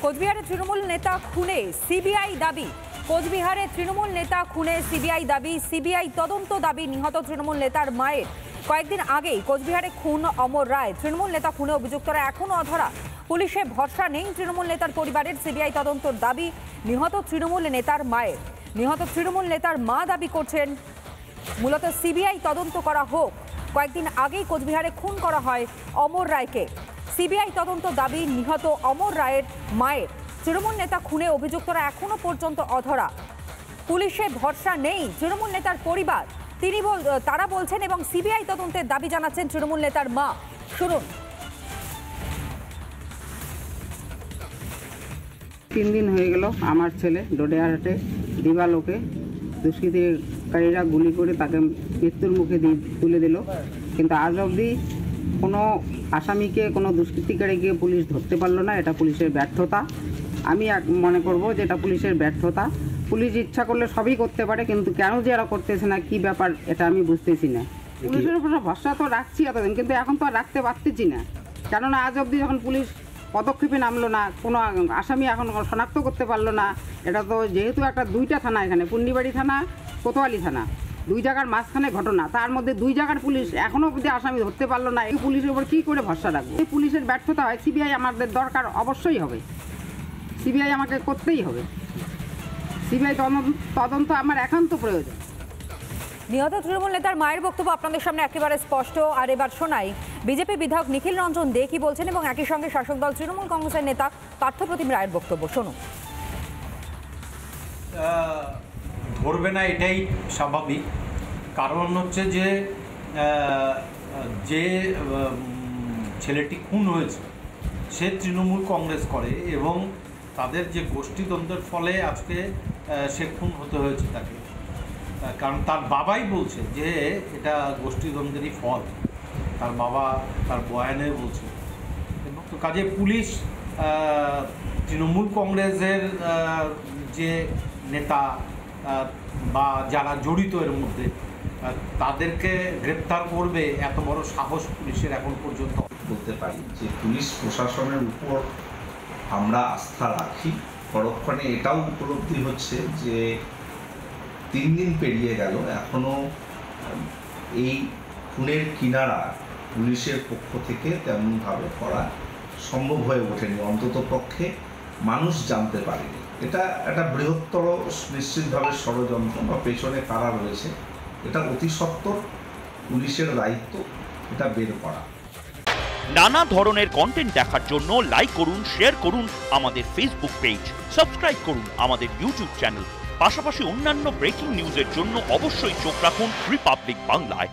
কোচবিহারের তৃণমূল নেতা খুনে সিবিআই দাবি। কোচবিহারের তৃণমূল নেতা খুনে সিবিআই দাবি, সিবিআই তদন্ত দাবি নিহত তৃণমূল নেতার মায়ের। কয়েকদিন আগেই কোচবিহারে খুন অমর রায়। তৃণমূল নেতা খুনে অভিযুক্তরা এখনও অধরা। পুলিশে ভরসা নেই তৃণমূল নেতার পরিবারের। সিবিআই তদন্তর দাবি নিহত তৃণমূল নেতার মায়ের। নিহত তৃণমূল নেতার মা দাবি করছেন মূলত সিবিআই তদন্ত করা হোক। কয়েকদিন আগেই কোচবিহারে খুন করা হয় অমর রায়কে। সিবিআই তদন্ত দাবি নিহত অমর রায়ের মায়ের। তৃণমূল নেতা খুনে অভিযুক্তরা এখনো পর্যন্ত অধরা। পুলিশে ভরসা নেই তৃণমূল নেতার পরিবার, তারা বলছেন, এবং সিবিআই তদন্তের দাবি জানাচ্ছেন তৃণমূল নেতার মা। শুনুন। 3 দিন হয়ে গেল আমার ছেলে ডোডেহাটে দিবালোকে দুষ্কৃতিকারীরা গুলি করে তাকে মৃত্যুর মুখে তুলে দিল, কিন্তু আজ অবধি কোনো আসামিকে, কোনো দুষ্কৃতিকারীকে পুলিশ ধরতে পারলো না। এটা পুলিশের ব্যর্থতা। আমি মনে করব যে এটা পুলিশের ব্যর্থতা। পুলিশ ইচ্ছা করলে সবই করতে পারে, কিন্তু কেন যে এরা করতেছে না, কি ব্যাপার, এটা আমি বুঝতেছি না। পুলিশের উপর ভরসা তো রাখছি এতদিন, কিন্তু এখন তো আর রাখতে পারতেছি না। কেননা আজ অবধি যখন পুলিশ পদক্ষেপে নামলো না, কোনো আসামি এখন শনাক্ত করতে পারলো না। এটা তো যেহেতু একটা 2টা থানা, এখানে পুন্ডিবাড়ি থানা, কোতোয়ালি থানা, 2 জায়গার মাঝখানে ঘটনা, তার মধ্যে 2 জায়গার পুলিশ এখনও অবধি আসামি ধরতে পারলো না। এই পুলিশের উপর কী করে ভরসা রাখবো? এই পুলিশের ব্যর্থতা হয়। সিবিআই আমাদের দরকার অবশ্যই হবে, সিবিআই আমাকে করতেই হবে। সিবিআই তদন্ত আমার একান্ত প্রয়োজন। নিহত তৃণমূল নেতার মায়ের বক্তব্য আপনাদের সামনে একেবারে স্পষ্ট। আর এবার শোনাই বিজেপি বিধায়ক নিখিল রঞ্জন দে কি বলছেন, এবং একই সঙ্গে শাসক দল তৃণমূল কংগ্রেসের নেতা পার্থপ্রতিম রায়ের বক্তব্য। শুনুন। ধরবে না এটাই স্বাভাবিক, কারণ হচ্ছে যে যে ছেলেটি খুন হয়েছে সে তৃণমূল কংগ্রেস করে, এবং তাদের যে গোষ্ঠীদ্বন্দ্বের ফলে আজকে সে খুন হতে হয়েছে তাকে। কারণ তার বাবাই বলছে যে এটা গোষ্ঠীদ্বন্দ্বেরই ফল, তার বাবা তার বয়ানে বলছে। এবং তো কাজে পুলিশ তৃণমূল কংগ্রেসের যে নেতা বা যারা জড়িত এর মধ্যে, তাদেরকে গ্রেপ্তার করবে এত বড় সাহস পুলিশের এখন পর্যন্ত। বলতে পারি যে পুলিশ প্রশাসনের উপর আমরা আস্থা রাখি। পরক্ষণে এটাও উপলব্ধি হচ্ছে যে 3 দিন পেরিয়ে গেল, এখনও এই খুনের কিনারা পুলিশের পক্ষ থেকে তেমনভাবে করা সম্ভব হয়ে ওঠেনি, অন্তত পক্ষে মানুষ জানতে পারেনি। এটা একটা বৃহত্তর নিশ্চিতভাবে ষড়যন্ত্র বা পেছনে কারা রয়েছে, এটা অতি সত্বর পুলিশের দায়িত্ব এটা বের করা। নানা ধরনের কন্টেন্ট দেখার জন্য লাইক করুন, শেয়ার করুন আমাদের ফেসবুক পেজ, সাবস্ক্রাইব করুন আমাদের ইউটিউব চ্যানেল। পাশাপাশি অন্যান্য ব্রেকিং নিউজের জন্য অবশ্যই চোখ রাখুন রিপাবলিক বাংলায়।